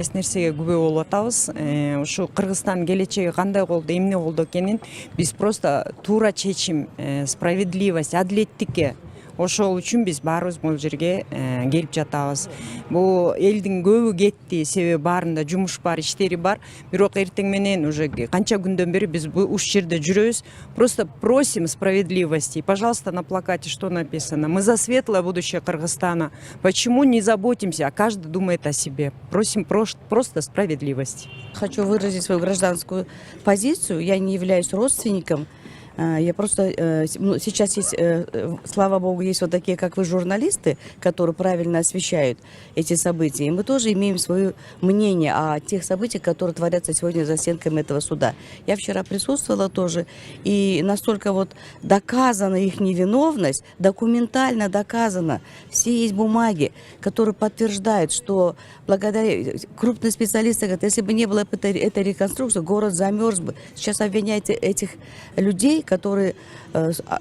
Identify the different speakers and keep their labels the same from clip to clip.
Speaker 1: Нерсеге күбө болуп атабыз. Ушу Кыргызстан келечеги кандай болду, эмне болду экенин биз просто туура чечим, справедливость, адилеттикке ошол үчүн биз баарыбыз бул жерге келип жатабыз. Бул элдин көбү кетти, себеби баарында жумуш бар, иштери бар. Бирок эртең менен уже канча күндөн бери биз ушул жерде жүрөбүз. Просто просим справедливости. Пожалуйста, на плакате что написано? Мы за светлое будущее Кыргызстана. Почему не заботимся, а каждый думает о себе? Просим просто справедливости.
Speaker 2: Хочу выразить свою гражданскую позицию. Я не являюсь родственником. Я просто сейчас есть, слава богу, есть вот такие, как вы, журналисты, которые правильно освещают эти события. И мы тоже имеем свое мнение о тех событиях, которые творятся сегодня за стенками этого суда. Я вчера присутствовала тоже, и настолько вот доказана их невиновность, документально доказано. Все есть бумаги, которые подтверждают, что благодаря крупные специалисты говорят, если бы не было этой реконструкции, город замерз бы. Сейчас обвиняете этих людей, которые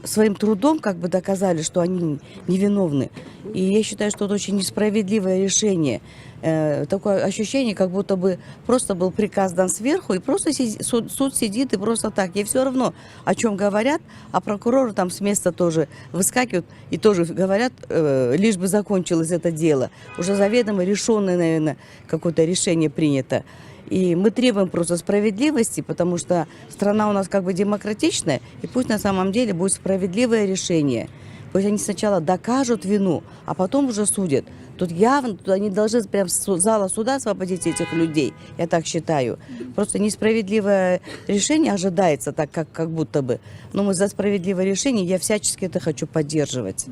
Speaker 2: своим трудом как бы доказали, что они невиновны. И я считаю, что это очень несправедливое решение. Такое ощущение, как будто бы просто был приказ дан сверху, и просто суд сидит и просто так. Ей все равно, о чем говорят, а прокуроры там с места тоже выскакивают и тоже говорят, лишь бы закончилось это дело. Уже заведомо решенное, наверное, какое-то решение принято. И мы требуем просто справедливости, потому что страна у нас как бы демократичная, и пусть на самом деле будет справедливое решение. Пусть они сначала докажут вину, а потом уже судят. Тут явно, тут они должны прямо с зала суда освободить этих людей, я так считаю. Просто несправедливое решение ожидается так, как будто бы. Но мы за справедливое решение, я всячески это хочу поддерживать.